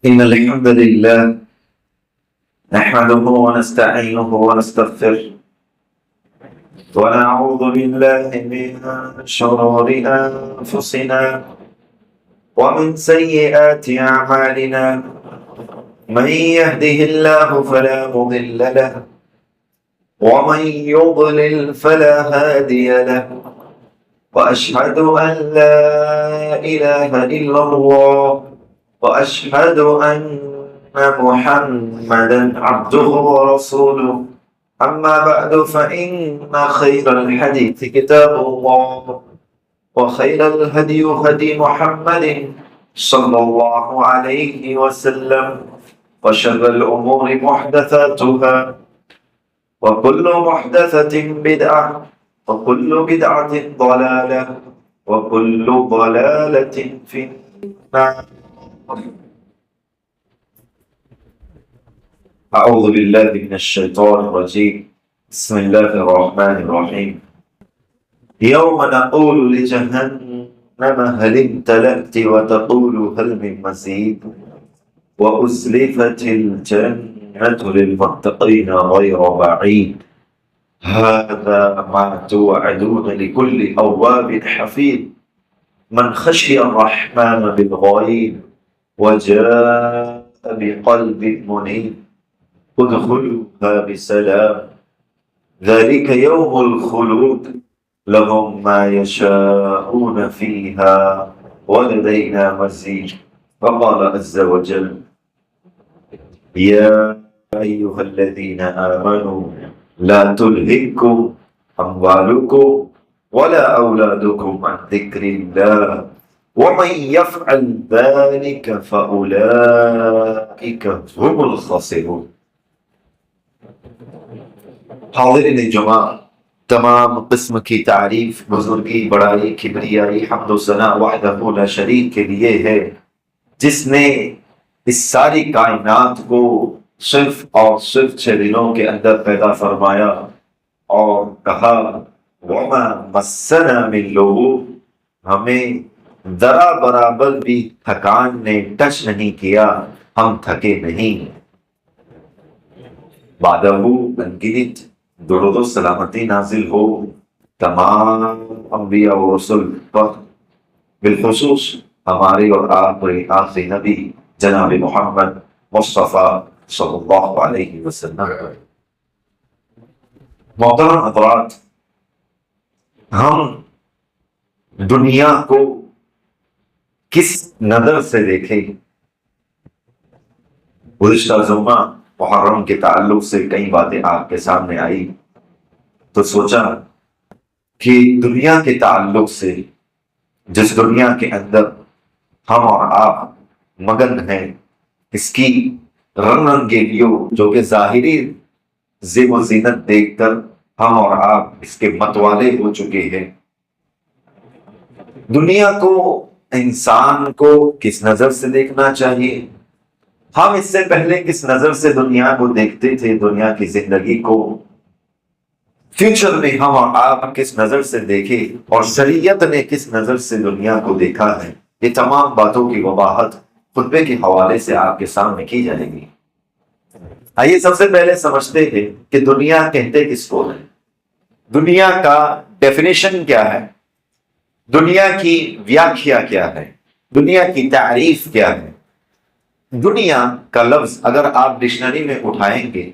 إن الحمد لله نحمده ونستعينه ونستغفره ونعوذ بالله من شرور أنفسنا ومن سيئات أعمالنا من يهده الله فلا مضل له ومن يضلل فلا هادي له وأشهد أن لا إله إلا الله وأشهد أن محمدا عبده ورسوله أما بعد فإن خير الحديث كتاب الله وخير الهدي هدي محمد صلى الله عليه وسلم وشر الأمور محدثاتها وكل محدثة بدعة وكل بدعة ضلالة وكل ضلالة في النار. أعوذ بالله من الشيطان الرجيم. بسم الله الرحمن الرحيم. يوم نقول لجهنم هل امتلأت وتقول هل من مزيد وأزلفت الجنة للمتقين غير بعيد هذا ما توعدون لكل أواب حفيظ من خشي الرحمن بالغيب وجاء بقلب منيب ادخلوها بسلام ذلك يوم الخلود لهم ما يشاءون فيها ولدينا مزيد. وقال عز وجل يا أيها الذين آمنوا لا تلهكم أموالكم ولا أولادكم عن ذكر الله ومن يفعل ذلك فأولئك هم الخاسرون. حاضرین جمعہ، تمام قسم کی تعریف، بزرگی، بڑائی، کبریائی، حمد و ثنا وحدہ لا شریک کے لیے ہے، جس نے اس ساری کائنات کو صرف اور صرف 6 دنوں کے اندر پیدا فرمایا اور کہا وَمَا مَسَّنَا مِن لُغُوبٍ، ہمیں ذرا برابر بھی تھکان نے ٹچ نہیں کیا، ہم تھکے نہیں۔ بعدہ انگنت درود و سلامتی نازل ہو تمام انبیاء و رسول پر، بالخصوص ہمارے اور آپ کے آخری نبی جناب محمد مصطفیٰ صلی اللہ علیہ وسلم۔ محترم حضرات، ہم دنیا کو کس نظر سے دیکھیں؟ گزشتہ جمعہ محرم کے تعلق سے کئی باتیں آپ کے سامنے آئی، تو سوچا کہ دنیا کے تعلق سے، جس دنیا کے اندر ہم اور آپ مگن ہیں، اس کی رنگ رنگیلیوں جو کہ ظاہری زیب و زینت دیکھ کر ہم اور آپ اس کے متوالے ہو چکے ہیں۔ دنیا کو، انسان کو کس نظر سے دیکھنا چاہیے؟ ہم اس سے پہلے کس نظر سے دنیا کو دیکھتے تھے، دنیا کی زندگی کو؟ فیوچر میں ہم اور آپ کس نظر سے دیکھیں اور شریعت نے کس نظر سے دنیا کو دیکھا ہے، یہ تمام باتوں کی وضاحت خطبے کے حوالے سے آپ کے سامنے کی جائے گی۔ آئیے سب سے پہلے سمجھتے ہیں کہ دنیا کہتے کس کو ہے، دنیا کا ڈیفینیشن کیا ہے، دنیا کی ویاکھیا کیا ہے، دنیا کی تعریف کیا ہے۔ دنیا کا لفظ اگر آپ ڈکشنری میں اٹھائیں گے،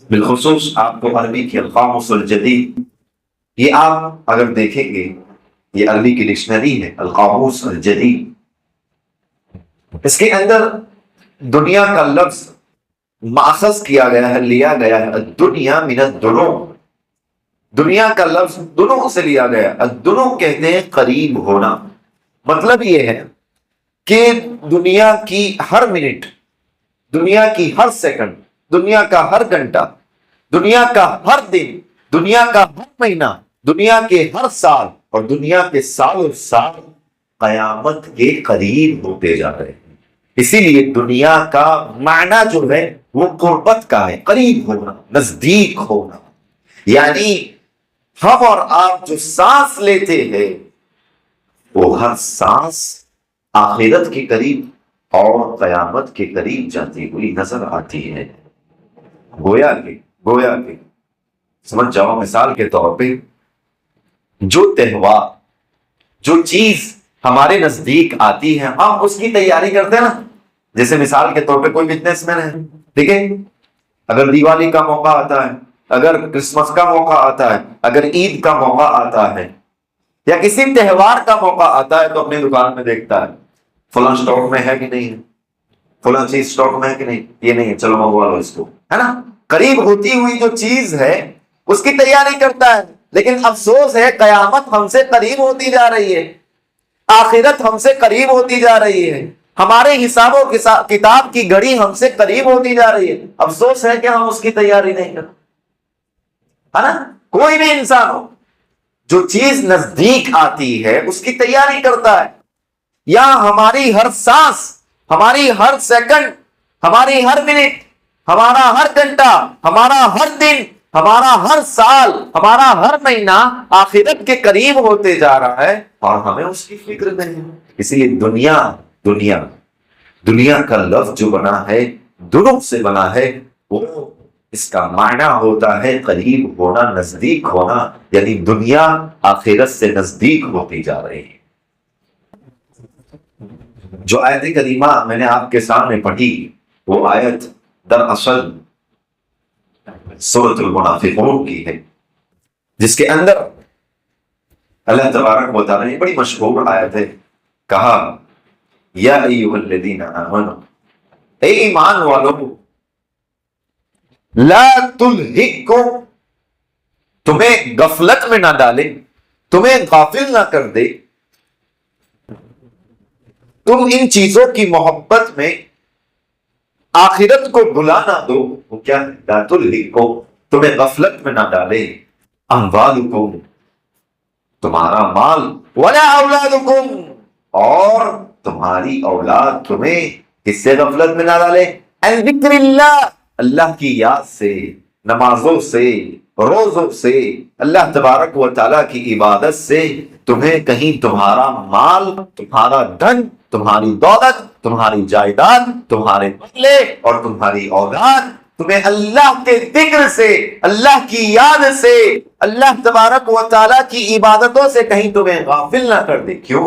بالخصوص آپ کو عربی کی القاموس الجدید، یہ آپ اگر دیکھیں گے، یہ عربی کی ڈکشنری ہے القاموس الجدید، اس کے اندر دنیا کا لفظ ماخذ کیا گیا ہے، لیا گیا ہے الدنیا من الدنو، دنیا کا لفظ دنوں سے لیا گیا۔ الدنو کہتے ہیں قریب ہونا، مطلب یہ ہے کہ دنیا کی ہر منٹ، دنیا کی ہر سیکنڈ، دنیا کا ہر گھنٹہ، دنیا کا ہر دن، دنیا کا ہر مہینہ، دنیا کے ہر سال اور دنیا کے سال سال قیامت کے قریب ہوتے جا رہے ہیں۔ اسی لیے دنیا کا معنی جو ہے وہ قربت کا ہے، قریب ہونا، نزدیک ہونا۔ یعنی ہم اور آپ جو سانس لیتے ہیں وہ ہر سانس آخرت کے قریب اور قیامت کے قریب جاتی ہوئی نظر آتی ہے۔ گویا کہ سمجھ جاؤ، مثال کے طور پہ جو تہوار، جو چیز ہمارے نزدیک آتی ہے ہم اس کی تیاری کرتے ہیں نا۔ جیسے مثال کے طور پہ کوئی بزنس مین ہے، ٹھیک ہے، اگر دیوالی کا موقع آتا ہے، اگر کرسمس کا موقع آتا ہے، اگر عید کا موقع آتا ہے یا کسی تہوار کا موقع آتا ہے تو اپنی دکان میں دیکھتا ہے فلاں سٹاک میں ہے کہ نہیں ہے، فلاں چیز سٹاک میں ہے کہ نہیں، یہ نہیں ہے چلو منگوا لو اس کو، ہے نا۔ قریب ہوتی ہوئی جو چیز ہے اس کی تیاری کرتا ہے، لیکن افسوس ہے قیامت ہم سے قریب ہوتی جا رہی ہے، آخرت ہم سے قریب ہوتی جا رہی ہے، ہمارے حساب و کتاب کی گھڑی ہم سے قریب ہوتی جا رہی ہے۔ افسوس ہے کہ ہم اس کی تیاری نہیں کرتے، ہے نا۔ کوئی بھی انسان ہو، جو چیز نزدیک آتی ہے اس کی تیاری کرتا ہے، یا ہماری ہر سانس، ہماری ہر سیکنڈ، ہماری ہر منٹ، ہمارا ہر گھنٹہ، ہمارا ہر دن، ہمارا ہر سال، ہمارا ہر مہینہ آخرت کے قریب ہوتے جا رہا ہے اور ہمیں اس کی فکر نہیں ہے۔ اسی لیے دنیا کا لفظ جو بنا ہے، دنوں سے بنا ہے، وہ اس کا معنی ہوتا ہے قریب ہونا، نزدیک ہونا، یعنی دنیا آخرت سے نزدیک ہوتی جا رہی ہے۔ جو آیت کریمہ میں نے آپ کے سامنے پڑھی، وہ آیت دراصل سورۃ المنافقون کی ہے، جس کے اندر اللہ تبارک و تعالیٰ نے بڑی مشہور آیت ہے، کہا یا ایھا الذین آمنوا، اے ایمان والو، لا تلہکم، تمہیں غفلت میں نہ ڈالے، تمہیں غافل نہ کر دے، تم ان چیزوں کی محبت میں آخرت کو بھلا نہ دو۔ وہ کیا ہے؟ لا تلہکم، تمہیں غفلت میں نہ ڈالے، اموالکم، تمہارا مال، ولا اولادکم، اور تمہاری اولاد تمہیں کس سے غفلت میں نہ ڈالے؟ عن ذکر اللہ، اللہ کی یاد سے، نمازوں سے، روزوں سے، اللہ تبارک و تعالیٰ کی عبادت سے تمہیں کہیں تمہارا مال، تمہارا دھن، تمہاری دولت، تمہاری جائیداد، تمہارے بنگلے اور تمہاری اولاد تمہیں اللہ کے ذکر سے، اللہ کی یاد سے، اللہ تبارک و تعالیٰ کی عبادتوں سے کہیں تمہیں غافل نہ کر دے۔ کیوں؟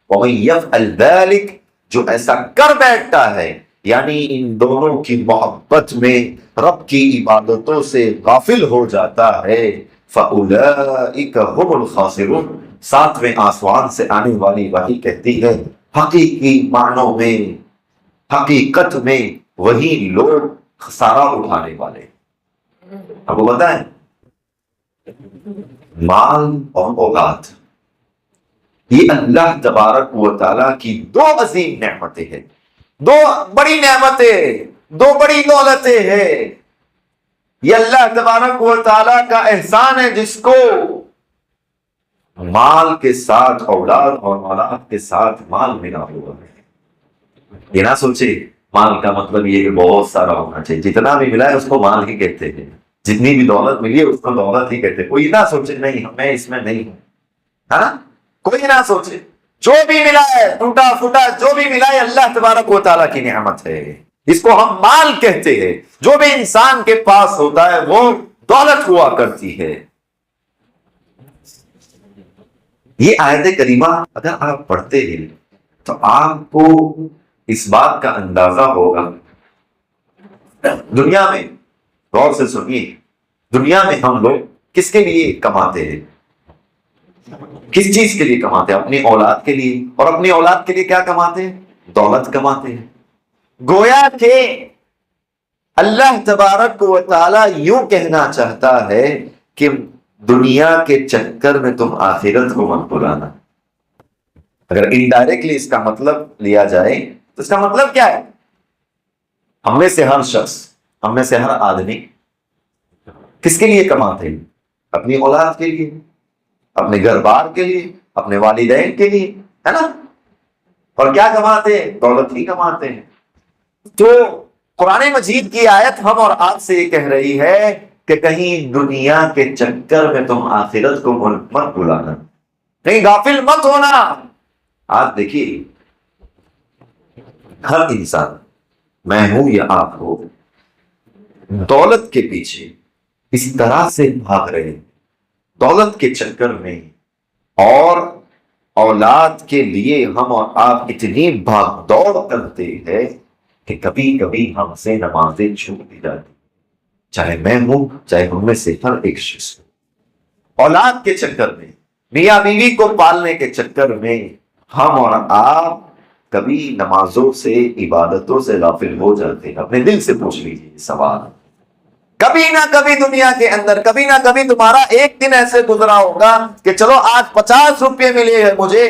وَمَن يَفْعَلْ ذَلِكَ، جو ایسا کر بیٹھتا ہے، یعنی ان دونوں کی محبت میں رب کی عبادتوں سے غافل ہو جاتا ہے، فَأُولَئِكَ هُمُ الْخَاسِرُونَ، ساتویں آسمان سے آنے والی وحی کہتی ہے حقیقی معنوں میں، حقیقت میں وہی لوگ خسارہ اٹھانے والے۔ اب وہ بتائیں، مال اور اولاد یہ اللہ تبارک و تعالیٰ کی دو عظیم نعمتیں ہیں، دو بڑی نعمتیں، دو بڑی دولتیں ہیں۔ یہ اللہ تبارک و تعالیٰ کا احسان ہے، جس کو مال کے ساتھ اولاد اور اولاد کے ساتھ مال ملا ہوا ہے۔ یہ نہ سوچے مال کا مطلب یہ کہ بہت سارا ہونا چاہیے، جتنا بھی ملا ہے اس کو مال ہی کہتے ہیں، جتنی بھی دولت ملی ہے اس کو دولت ہی کہتے ہیں۔ کوئی نہ سوچے نہیں میں اس میں نہیں ہوں، ہے نا، کوئی نہ سوچے جو بھی ملا ہے، ٹوٹا پھوٹا جو بھی ملا ہے، اللہ تبارک و تعالیٰ کی نعمت ہے، اس کو ہم مال کہتے ہیں۔ جو بھی انسان کے پاس ہوتا ہے وہ دولت ہوا کرتی ہے۔ یہ آیت کریمہ اگر آپ پڑھتے ہیں تو آپ کو اس بات کا اندازہ ہوگا، دنیا میں، غور سے سنیے، دنیا میں ہم لوگ کس کے لیے کماتے ہیں؟ کس چیز کے لیے کماتے ہیں؟ اپنی اولاد کے لیے، اور اپنی اولاد کے لیے کیا کماتے ہیں؟ دولت کماتے ہیں۔ گویا کہ اللہ تبارک و تعالی یوں کہنا چاہتا ہے کہ دنیا کے چکر میں تم آخرت کو مت بھلانا۔ اگر انڈائریکٹلی اس کا مطلب لیا جائے تو اس کا مطلب کیا ہے؟ ہم میں سے ہر شخص، ہم میں سے ہر آدمی کس کے لیے کماتے ہیں؟ اپنی اولاد کے لیے، اپنے گھر بار کے لیے، اپنے والدین کے لیے، ہے نا۔ اور کیا کماتے ہیں؟ دولت ہی کماتے ہیں۔ تو قرآن مجید کی آیت ہم اور آپ سے یہ کہہ رہی ہے کہ کہیں دنیا کے چکر میں تم آخرت کو مت بھلانا، کہیں غافل مت ہونا۔ آج دیکھیے ہر انسان، میں ہوں یا آپ ہو، دولت کے پیچھے اس طرح سے بھاگ رہے ہیں، دولت کے چکر میں اور اولاد کے لیے ہم اور آپ اتنی بھاگ دوڑ کرتے ہیں کہ کبھی کبھی ہم سے نمازیں چھوٹ بھی جاتی، چاہے میں ہوں چاہے ہم میں سے ہر ایک شخص ہو۔ اولاد کے چکر میں، میاں بیوی کو پالنے کے چکر میں ہم اور آپ کبھی نمازوں سے، عبادتوں سے غافل ہو جاتے ہیں۔ اپنے دل سے پوچھ لیجیے یہ سوال، کبھی نہ کبھی دنیا کے اندر، کبھی نہ کبھی تمہارا ایک دن ایسے گزرا ہوگا کہ چلو آج 50 روپے ملے ہیں مجھے،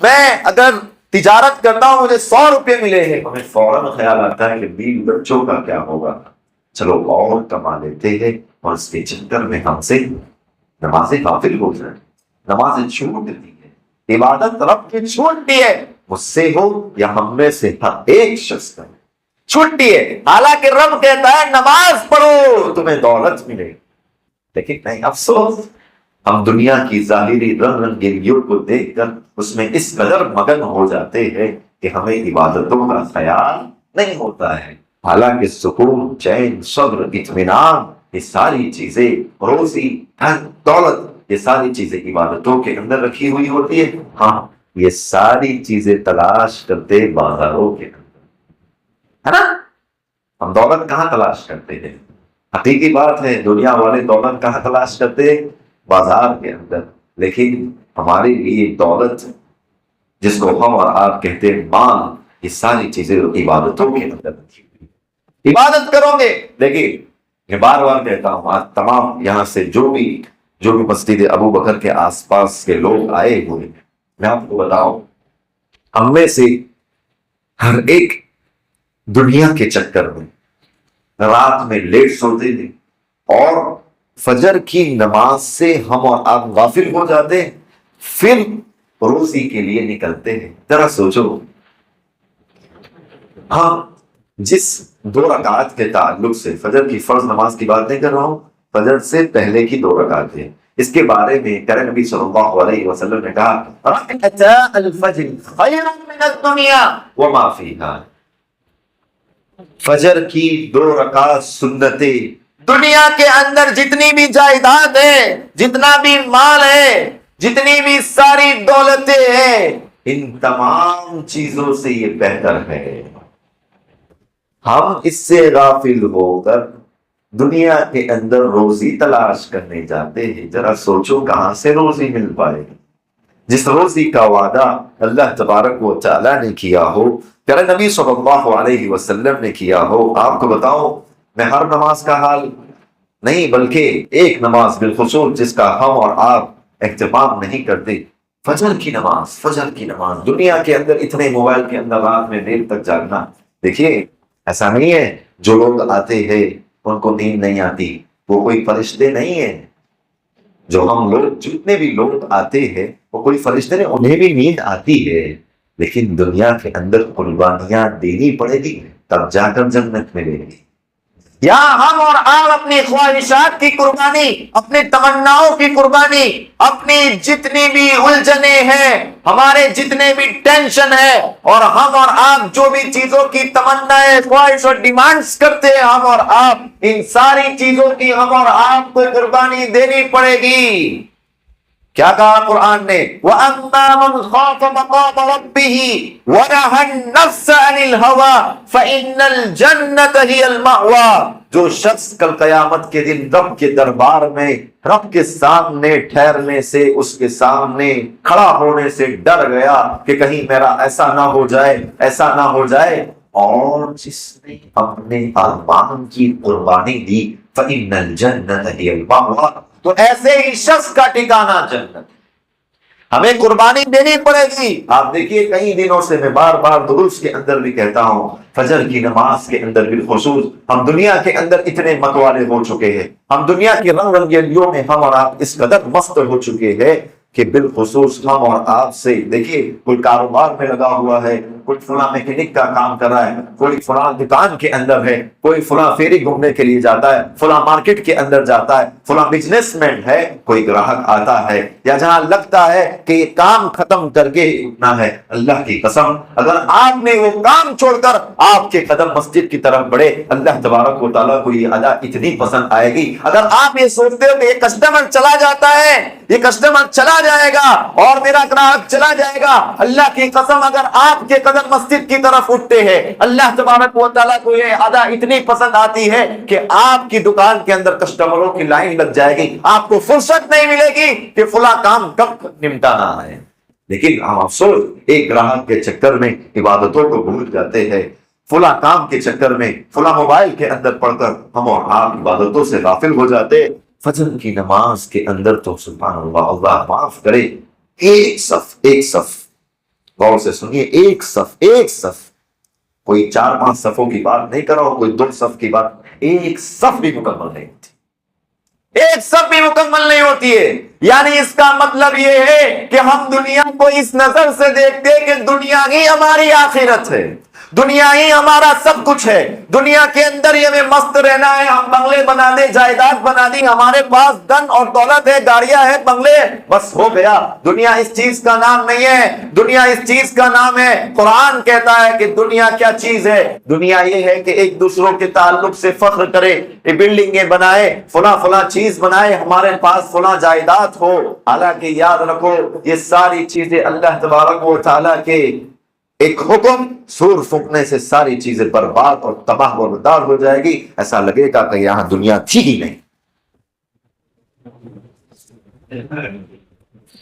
میں اگر تجارت کرتا ہوں مجھے 100 روپے ملے ہیں، ہمیں فوراً خیال آتا ہے کہ بیوی بچوں کا کیا ہوگا، چلو اور کما لیتے ہیں، اور اس کے چکر میں ہم سے نمازیں غافل ہو جائیں، نمازیں چھوٹتی ہے، عبادت رب کی چھوٹتی ہے، مجھ سے ہو یا ہم میں سے ہر ایک شخص کا چھٹی ہے۔ حالانکہ رب کہتا ہے نماز پڑھو تمہیں دولت ملے، لیکن نہیں، افسوس ہم دنیا کی ظاہری رنگ رنگیلیوں کو دیکھ کر اس میں اس قدر مگن ہو جاتے ہیں کہ ہمیں عبادتوں کا خیال نہیں ہوتا ہے۔ حالانکہ سکون، چین، صبر، اطمینان، یہ ساری چیزیں، روزی، دھن، دولت، یہ ساری چیزیں عبادتوں کے اندر رکھی ہوئی ہوتی ہے۔ ہاں، یہ ساری چیزیں تلاش کرتے بازاروں کے اندر، ہے نا؟ ہم دولت کہاں تلاش کرتے ہیں؟ حقیقی بات ہے، دنیا والے دولت کہاں تلاش کرتے ہیں؟ بازار کے اندر۔ لیکن ہمارے لیے دولت، جس کو ہم اور آپ کہتے ہیں مال، یہ ساری چیزیں عبادتوں کے اندر رکھی ہوئی۔ عبادت کرو گے، لیکن میں بار بار کہتا ہوں، آج تمام یہاں سے جو بھی مسجد ابو بکر کے آس پاس کے لوگ آئے ہوئے، میں آپ کو بتاؤں، ہم میں سے ہر ایک دنیا کے چکر میں رات میں لیٹ سوتے تھے، اور فجر کی نماز سے ہم اور آپ غافل ہو جاتے ہیں، پھر روزی کے لیے نکلتے ہیں۔ ذرا سوچو، ہم جس 2 رکعت کے تعلق سے، فجر کی فرض نماز کی بات نہیں کر رہا ہوں، فجر سے پہلے کی 2 رکعتیں، اس کے بارے میں پیارے نبی صلی اللہ علیہ وسلم نے کہا رکعتا الفجر خیر من الدنیا وما فیہا، فجر کی 2 رکعت سنتیں، دنیا کے اندر جتنی بھی جائیداد ہے، جتنا بھی مال ہے، جتنی بھی ساری دولتیں ہیں، ان تمام چیزوں سے یہ بہتر ہے۔ ہم اس سے غافل ہو کر دنیا کے اندر روزی تلاش کرنے جاتے ہیں۔ ذرا سوچو کہاں سے روزی مل پائے گی؟ جس روزی کا وعدہ اللہ تبارک و تعالیٰ نے کیا ہو، پیارے نبی صلی اللہ علیہ وسلم نے کیا ہو۔ آپ کو بتاؤں، میں ہر نماز کا حال نہیں، بلکہ ایک نماز بالخصوص جس کا ہم اور آپ اہتمام نہیں کرتے، فجر کی نماز۔ فجر کی نماز، دنیا کے اندر اتنے موبائل کے اندر رات میں دیر تک جاگنا، دیکھیے ایسا نہیں ہے جو لوگ آتے ہیں ان کو نیند نہیں آتی، وہ کوئی فرشتے نہیں ہیں۔ جو ہم لوگ، جتنے بھی لوگ آتے ہیں وہ کوئی فرشتے نہیں، انہیں بھی نیند آتی ہے، لیکن دنیا کے اندر قربانیاں دینی پڑے گی، تب جا کر جنت ملے گی۔ یہاں ہم اور آپ اپنی خواہشات کی قربانی، اپنی تمناؤں کی قربانی، اپنی جتنی بھی الجھنیں ہیں، ہمارے جتنے بھی ٹینشن ہے، اور ہم اور آپ جو بھی چیزوں کی تمنائیں، خواہش اور ڈیمانڈز کرتے ہیں، ہم اور آپ ان ساری چیزوں کی ہم اور آپ کو قربانی دینی پڑے گی۔ کیا کہا قرآن نے؟ وَأَمَّا مَنْ خَافَ مَقَامَ رَبِّهِ وَنَهَى النَّفْسَ عَنِ الْهَوَىٰ فَإِنَّ الْجَنَّةَ هِيَ الْمَأْوَىٰ، جو شخص کل قیامت کے دن رب کے دربار میں، رب کے سامنے ٹھہرنے سے، اس کے سامنے کھڑا ہونے سے ڈر گیا کہ کہیں میرا ایسا نہ ہو جائے، ایسا نہ ہو جائے، اور جس نے اپنے ارمان کی قربانی دی، فَإِنَّ الْجَنَّةَ هِيَ الْمَأْوَىٰ، تو ایسے ہی شخص کا ٹھکانہ جنت۔ ہمیں قربانی دینی پڑے گی۔ آپ دیکھیے کئی دنوں سے میں بار بار دروس کے اندر بھی کہتا ہوں، فجر کی نماز کے اندر بالخصوص ہم دنیا کے اندر اتنے متوالے ہو چکے ہیں، ہم دنیا کی رنگ رنگیلیوں میں ہم اور آپ اس قدر مست ہو چکے ہیں کہ بالخصوص ہم اور آپ سے، دیکھیے کوئی کاروبار میں لگا ہوا ہے، کوئی فلاں میکینک کا کام کر رہا ہے، کوئی فلاں دکان کے اندر ہے، کوئی فلاں فیری گھومنے کے لیے جاتا ہے، فلاں مارکیٹ کے اندر جاتا ہے، فلاں بزنس مین ہے، کوئی گراہک آتا ہے، یا جہاں لگتا ہے کہ یہ کام ختم کر کے اٹھنا ہے، اللہ کی قسم اگر آپ نے وہ کام چھوڑ کر آپ کے قدم مسجد کی طرف بڑھے، اللہ تبارک و تعالیٰ کو یہ ادا اتنی پسند آئے گی۔ اگر آپ یہ سوچتے ہو کہ یہ کسٹمر چلا جاتا ہے، یہ کسٹمر چلا جائے گا اور میرا گراہک چلا جائے گا، اللہ کی قسم اگر آپ کے قدم مسجد کی طرف اٹھتے ہیں، اللہ تبارک و تعالیٰ کو یہ ادا اتنی پسند آتی ہے کہ آپ کی دکان کے اندر کسٹمروں کی لائن لگ جائے گی، آپ کو فرصت نہیں ملے گی کہ فلاں کام کب نمٹانا ہے۔ لیکن ہم افسوس ایک گراہک کے چکر میں عبادتوں کو بھول جاتے ہیں، فلاں کام کے چکر میں، فلاں موبائل کے اندر پڑھ کر ہم اور آپ عبادتوں سے غافل ہو جاتے۔ فجر کی نماز کے اندر تو سبحان اللہ، اللہ معاف کرے، ایک صف غور سے سنیے، ایک صف، کوئی 4-5 صفوں کی بات نہیں کر رہا ہوں، کوئی 2 صف کی بات، ایک صف بھی مکمل نہیں ہوتی، ایک صف بھی مکمل نہیں ہوتی ہے۔ یعنی اس کا مطلب یہ ہے کہ ہم دنیا کو اس نظر سے دیکھتے کہ دنیا ہی ہماری آخرت ہے، دنیا ہی ہمارا سب کچھ ہے، دنیا کے اندر ہی ہمیں مست رہنا ہے، ہم بنگلے بنا دیں، جائیداد بنا دیں، ہمارے پاس دن اور دولت ہے، گاڑیاں ہیں، بنگلے، بس ہو گیا۔ دنیا اس چیز کا نام نہیں ہے، دنیا اس چیز کا نام ہے، قرآن کہتا ہے کہ دنیا کیا چیز ہے؟ دنیا یہ ہے کہ ایک دوسروں کے تعلق سے فخر کرے، یہ بلڈنگیں بنائے، فلاں چیز بنائے، ہمارے پاس فلاں جائیداد ہو۔ حالانکہ یاد رکھو یہ ساری چیزیں اللہ تبارک و تعالیٰ کے ایک حکم، سور پھونکنے سے ساری چیزیں برباد اور تباہ و برباد ہو جائے گی، ایسا لگے گا کہ یہاں دنیا تھی ہی نہیں۔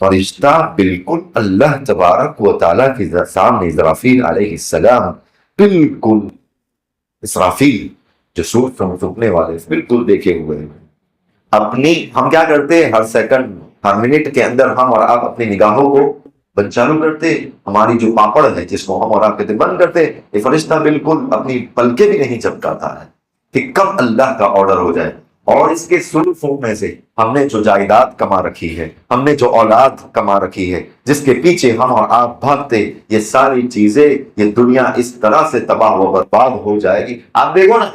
فرشتہ بالکل اللہ تبارک و تعالیٰ کے سامنے اسرافیل علیہ السلام، بالکل اسرافیل جو سور پھونکنے والے بالکل دیکھے ہوئے ہیں۔ اپنی ہم کیا کرتے ہیں، ہر سیکنڈ ہر منٹ کے اندر ہم اور آپ اپنی نگاہوں کو بند چالو کرتے، ہماری جو پاپڑ ہے جس کو ہم اور آپ کہتے بند کرتے، یہ فرشتہ بالکل اپنی پلکیں بھی نہیں جھپکاتا ہے کہ کب اللہ کا آرڈر ہو جائے۔ اور اس کے سور پھونکنے سے ہم نے جو جائیداد کما رکھی ہے، ہم نے جو اولاد کما رکھی ہے، جس کے پیچھے ہم اور آپ بھاگتے، یہ ساری چیزیں، یہ دنیا اس طرح سے تباہ و برباد ہو جائے گی۔ آپ دیکھو نا،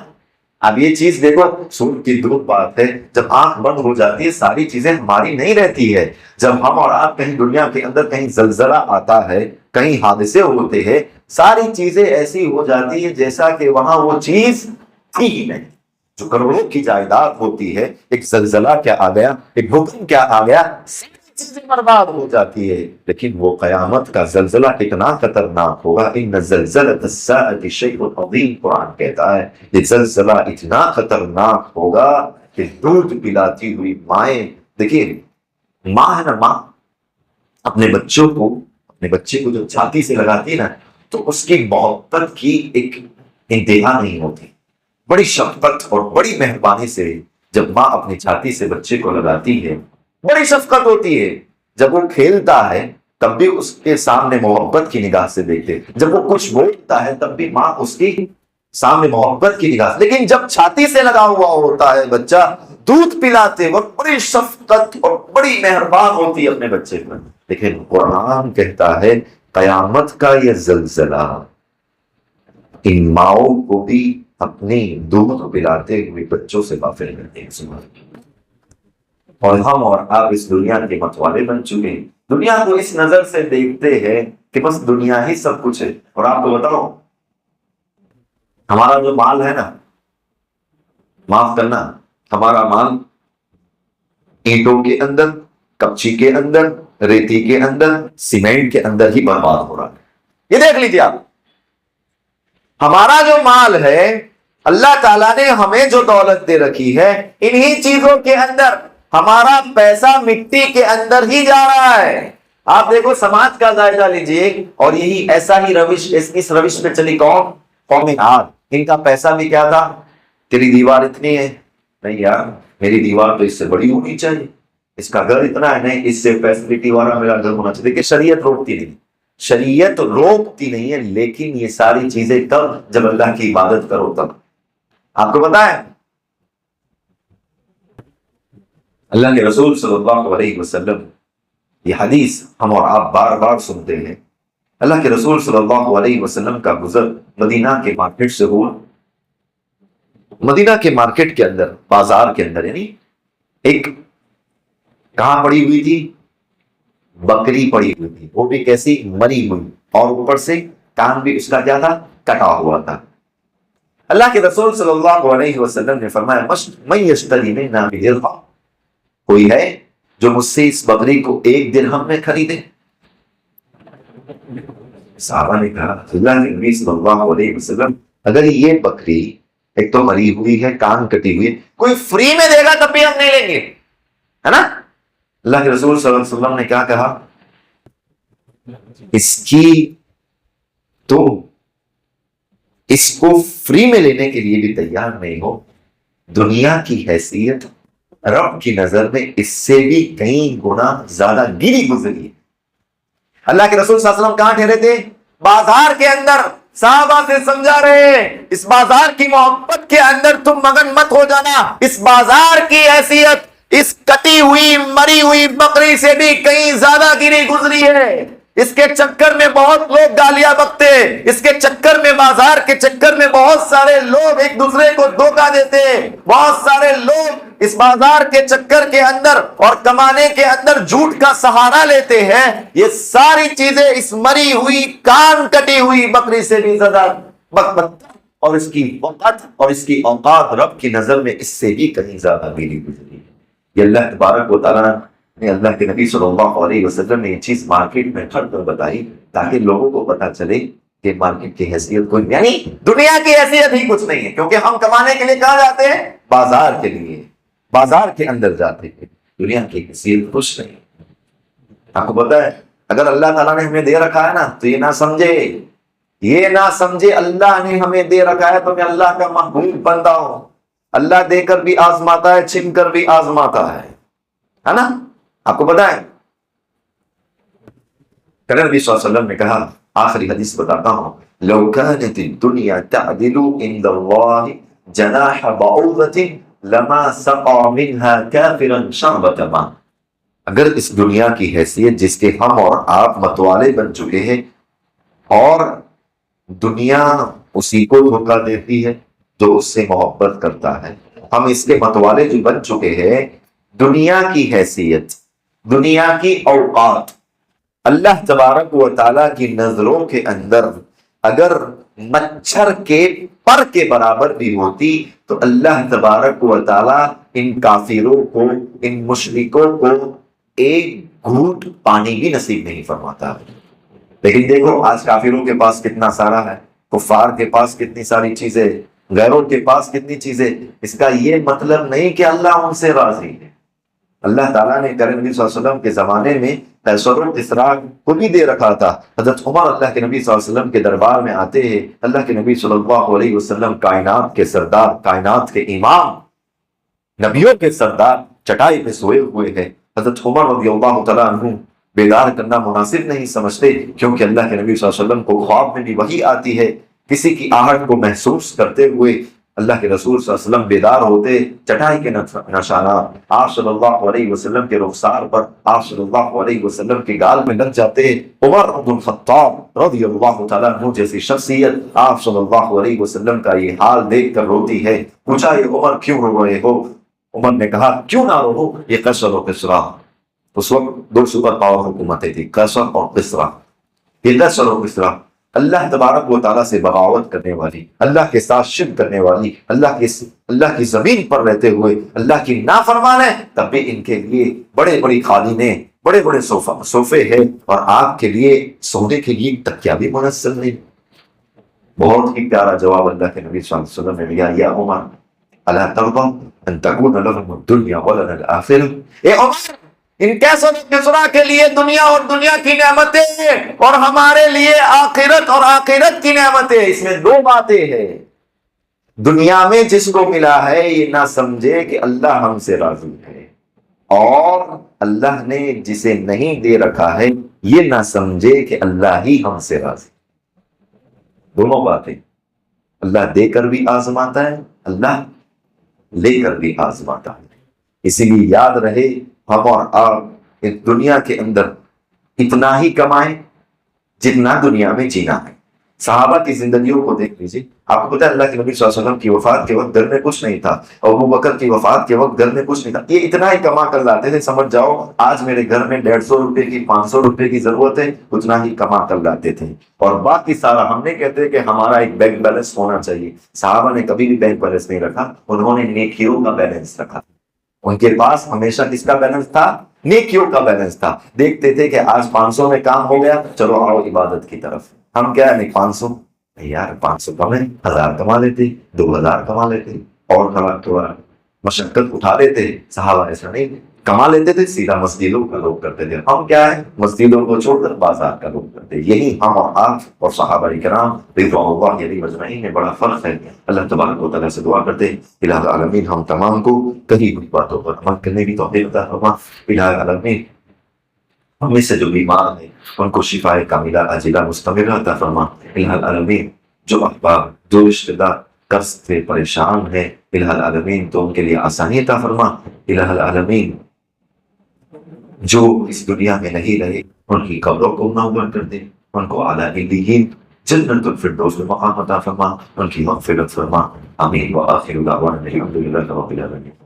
اب یہ چیز دیکھو، سور کی دور بات ہے، جب آنکھ بند ہو جاتی ہے ساری چیزیں ہماری نہیں رہتی ہے۔ جب ہم اور آپ کہیں دنیا کے اندر کہیں زلزلہ آتا ہے، کہیں حادثے ہوتے ہیں، ساری چیزیں ایسی ہو جاتی ہے جیسا کہ وہاں وہ چیز تھی ہی نہیں۔ جو کروڑوں کی جائیداد ہوتی ہے، ایک زلزلہ کیا آ گیا، ایک بھوکم کیا آ گیا، چیزیں برباد ہو جاتی ہے۔ لیکن وہ قیامت کا زلزلہ اتنا خطرناک ہوگا، ان زلزلۃ الساعۃ شیء عظیم، قرآن کہتا ہے یہ زلزلہ اتنا خطرناک ہوگا کہ دودھ پلاتی ہوئی مائیں، دیکھیے ماں ہے نا، ماں اپنے بچے کو جب چھاتی سے لگاتی ہے نا، تو اس کی محبت کی ایک انتہا نہیں ہوتی، بڑی شفقت اور بڑی مہربانی سے جب ماں اپنی چھاتی سے بچے کو لگاتی ہے، بڑی شفقت ہوتی ہے۔ جب وہ کھیلتا ہے تب بھی اس کے سامنے محبت کی نگاہ سے دیکھتے، جب وہ کچھ بولتا ہے تب بھی ماں اس کی سامنے محبت کی نگاہ سے، لیکن جب چھاتی سے لگا ہوا ہوتا ہے بچہ، دودھ پلاتے وقت بڑی شفقت اور بڑی مہربان ہوتی ہے اپنے بچے پر۔ لیکن قرآن کہتا ہے قیامت کا یہ زلزلہ ان ماؤں کو بھی اپنی دودھ پلاتے ہوئے بچوں سے غافل کر دے گا۔ اور ہم اور آپ اس دنیا کے متوالے بن چکے ہیں، دنیا کو اس نظر سے دیکھتے ہیں کہ بس دنیا ہی سب کچھ ہے۔ اور آپ کو بتاؤ، ہمارا جو مال ہے نا، معاف کرنا، ہمارا مال اینٹوں کے اندر، کپچی کے اندر، ریتی کے اندر، سیمنٹ کے اندر ہی برباد ہو رہا ہے۔ یہ دیکھ لیجیے آپ، ہمارا جو مال ہے، اللہ تعالیٰ نے ہمیں جو دولت دے رکھی ہے، انہی چیزوں کے اندر ہمارا پیسہ مٹی کے اندر ہی جا رہا ہے۔ آپ دیکھو سماج کا جائزہ لیجئے، اور یہی ایسا ہی روش، اس روش پہ چلی قوم عاد، ان کا پیسہ بھی کیا تھا، تیری دیوار اتنی ہے، نہیں یار میری دیوار تو اس سے بڑی ہونی چاہیے، اس کا گھر اتنا ہے، نہیں اس سے فیسلٹی والا میرا گھر ہونا چاہیے۔ کہ شریعت روکتی نہیں، شریعت روکتی نہیں ہے، لیکن یہ ساری چیزیں تب جب اللہ کی عبادت کرو تب۔ آپ کو پتا ہے اللہ کے رسول صلی اللہ علیہ وسلم، یہ حدیث ہم اور آپ بار بار سنتے ہیں، اللہ کے رسول صلی اللہ علیہ وسلم کا گزر مدینہ کے مارکیٹ سے ہوا. مدینہ کے مارکیٹ کے اندر، بازار کے اندر، یعنی ایک کہاں پڑی ہوئی تھی؟ بکری پڑی ہوئی تھی، وہ بھی کیسی؟ مری ہوئی، اور اوپر سے کان بھی اس کا کیا تھا؟ کٹا ہوا تھا. اللہ کے رسول صلی اللہ علیہ وسلم نے فرمایا من یشتری منا بدرہم، کوئی ہے جو مجھ سے اس بکری کو 1 درہم میں خریدے؟ صحابہ نے کہا اللہ کے نبی صلی اللہ علیہ وسلم اگر یہ بکری ایک تو مری ہوئی ہے، کان کٹی ہوئی ہے، کوئی فری میں دے گا تب بھی ہم نہیں لیں گے، ہے نا؟ اللہ کے رسول صلی اللہ علیہ وسلم نے کیا کہا؟ اس کو فری میں لینے کے لیے بھی تیار نہیں ہو، دنیا کی حیثیت رب کی نظر میں اس سے بھی کئی گنا زیادہ گری گزری ہے. اللہ کے رسول صلی اللہ علیہ وسلم کہاں ٹھہرے تھے؟ بازار کے اندر. صحابہ سے سمجھا رہے ہیں اس بازار کی محبت کے اندر تم مگن مت ہو جانا، اس بازار کی حیثیت اس کٹی ہوئی مری ہوئی بکری سے بھی کہیں زیادہ گری گزری ہے. اس کے چکر میں بہت لوگ گالیاں بکتے، اس کے چکر میں، بازار کے چکر میں بہت سارے لوگ ایک دوسرے کو دھوکہ دیتے، بہت سارے لوگ اس بازار کے چکر کے اندر اور کمانے کے اندر جھوٹ کا سہارا لیتے ہیں. یہ ساری چیزیں اس مری ہوئی کان کٹی ہوئی بکری سے بھی زیادہ بدتر، اور اس کی وقت اور اس کی اوقات رب کی نظر میں اس سے بھی کہیں زیادہ گری گزری ہے. یہ اللہ تبارک و تعالیٰ نے، اللہ کے نبی صلی اللہ علیہ وسلم نے یہ چیز مارکیٹ میں کھڑ کر بتائی تاکہ لوگوں کو پتا چلے کہ مارکیٹ کی حیثیت کوئی، یعنی دنیا کی حیثیت ہی کچھ نہیں ہے. کیونکہ ہم کمانے کے لیے کہاں جاتے ہیں؟ بازار کے لیے، بازار کے اندر جاتے ہیں. دنیا کی حیثیت کچھ نہیں. آپ کو پتا ہے اگر اللہ تعالیٰ نے ہمیں دے رکھا ہے نا تو یہ نہ سمجھے اللہ نے ہمیں دے رکھا ہے تو میں اللہ کا محبوب بندہ ہوں. اللہ دے کر بھی آزماتا ہے، چھن کر بھی آزماتا ہے نا؟ آپ کو پتا ہے کہ نبی صلی اللہ علیہ وسلم نے کہا، آخری حدیث بتاتا ہوں، لو كانت الدنيا تعدل عند الله جناح بعوضة لما سقى منها كافرا شربة ماء. اگر اس دنیا کی حیثیت جس کے ہم اور آپ متوالے بن چکے ہیں، اور دنیا اسی کو دھوکہ دیتی ہے جو اس سے محبت کرتا ہے، ہم اس کے متوالے جو بن چکے ہیں، دنیا کی حیثیت، دنیا کی اوقات اللہ تبارک و تعالیٰ کی نظروں کے اندر اگر مچھر کے پر کے برابر بھی ہوتی تو اللہ تبارک و تعالیٰ ان کافروں کو، ان مشرکوں کو ایک گھونٹ پانی بھی نصیب نہیں فرماتا. لیکن دیکھو آج کافروں کے پاس کتنا سارا ہے، کفار کے پاس کتنی ساری چیزیں، غیروں کے پاس کتنی چیزیں. اس کا یہ مطلب نہیں کہ اللہ ان سے راضی ہے. اللہ تعالیٰ نے کریم نبی صلی اللہ علیہ وسلم کے زمانے میں قیصر و کسریٰ کو بھی دے رکھا تھا. حضرت عمر اللہ کے نبی صلی اللہ علیہ وسلم کے دربار میں آتے ہیں. اللہ کے نبی صلی اللہ علیہ وسلم کائنات کے سردار، کائنات کے امام، نبیوں کے سردار چٹائی پہ سوئے ہوئے ہیں. حضرت عمر رضی اللہ تعالیٰ عنہ بیدار کرنا مناسب نہیں سمجھتے، کیونکہ اللہ کے نبی صلی اللہ علیہ وسلم کو خواب میں بھی وحی آتی ہے. کسی کی آہٹ کو محسوس کرتے ہوئے اللہ کے رسول صلی اللہ علیہ وسلم بیدار ہوتے. چٹائی کے نشانات آپ صلی اللہ علیہ وسلم کے رخسار پر، آپ صلی اللہ علیہ وسلم کے گال میں لگ جاتے. عمر بن الخطاب رضی اللہ تعالیٰ عنہ جیسی شخصیت آپ صلی اللہ علیہ وسلم کا یہ حال دیکھ کر روتی ہے. پوچھا یہ عمر کیوں رو رہے ہو؟ عمر نے کہا کیوں نہ رو، یہ قیصر و کسریٰ. اس وقت 2 سپر پاور حکومتیں تھی، قیصر اور کسریٰ. یہ قیصر و کسریٰ اللہ تبارک و تعالیٰ سے بغاوت کرنے والی، اللہ کے ساتھ شرک کرنے والی، اللہ کی زمین پر رہتے ہوئے اللہ کی نافرمان ہے، تب بھی ان کے لیے بڑے بڑی قالینیں، بڑے بڑے صوفے ہیں، اور آپ کے لیے سونے کے لیے تکیا بھی منحصر نہیں. بہت ہی پیارا جواب اللہ کے نبی صلی اللہ علیہ وسلم نے دیا، یا عمر الا ترضى ان تكون لهم الدنيا ولنا الاخرة. اے عمر، ان کیسوں کسریٰ کے لیے دنیا اور دنیا کی نعمتیں، اور ہمارے لیے آخرت اور آخرت کی نعمتیں. اس میں 2 باتیں ہیں. دنیا میں جس کو ملا ہے یہ نہ سمجھے کہ اللہ ہم سے راضی ہے، اور اللہ نے جسے نہیں دے رکھا ہے یہ نہ سمجھے کہ اللہ ہی ہم سے راضی. دونوں باتیں، اللہ دے کر بھی آزماتا ہے، اللہ لے کر بھی آزماتا ہے. اسی لیے یاد رہے ہم اور آپ اس دنیا کے اندر اتنا ہی کمائیں جتنا دنیا میں جینا ہے. صحابہ کی زندگیوں کو دیکھ لیجیے. آپ کو پتا ہے اللہ کے نبی صلی اللہ علیہ وسلم کی وفات کے وقت گھر میں کچھ نہیں تھا, اور ابو بکر کی وفات کے وقت گھر میں کچھ نہیں تھا. یہ اتنا ہی کما کر لاتے تھے, سمجھ جاؤ آج میرے گھر میں 150 روپے کی 500 روپے کی ضرورت ہے, اتنا ہی کما کر لاتے تھے. اور باقی سارا ہم نے کہتے ہیں کہ ہمارا ایک بینک بیلنس ہونا چاہیے. صحابہ نے کبھی بھی بینک بیلنس نہیں رکھا, انہوں نے نیکیوں کا بیلنس رکھا. ان کے پاس ہمیشہ کس کا بیلنس تھا؟ نیکیوں کا بیلنس تھا. دیکھتے تھے کہ آج 500 میں کام ہو گیا, چلو آؤ عبادت کی طرف. ہم کیا ہے, نہیں 500 یار 500 کم ہے, 1000 کما لیتے, 2000 کما لیتے, اور تھوڑا مشقت اٹھا لیتے. صحابہ ایسا نہیں, کما لیتے تھے سیدھا مسجدوں کا لوگ کرتے تھے. ہم کیا ہے, مسجدوں کو چھوڑ کر بازار کا لوگ کرتے. یہی ہم اور آپ اور صحابہ کرام رضوان اللہ علیہم اجمعین میں بڑا فرق ہے. اللہ تبارک و تعالیٰ سے دعا کرتے ہیں الہ العالمین ہم تمام کو کہیں بھی باتوں پر عمل کرنے کی توفیق عطا فرما. الہ العالمین ہم میں سے جو بیمار ہیں ان کو شفا کاملہ عاجلہ مستمرہ عطا فرما. الہ العالمین جو احباب جو رشتہ دار قرض سے پریشان ہیں, الہ العالمین تو ان کے لیے آسانی عطا فرما. الہ العالمین جو اس دنیا میں نہیں رہے ان کی قبروں کو منور کر دے, ان کو اعلیٰ علیین جنت الفردوس میں مقام عطا فرما, ان کی مغفرت فرما. آمین. وآخر دعوانا الحمد للہ رب العالمین.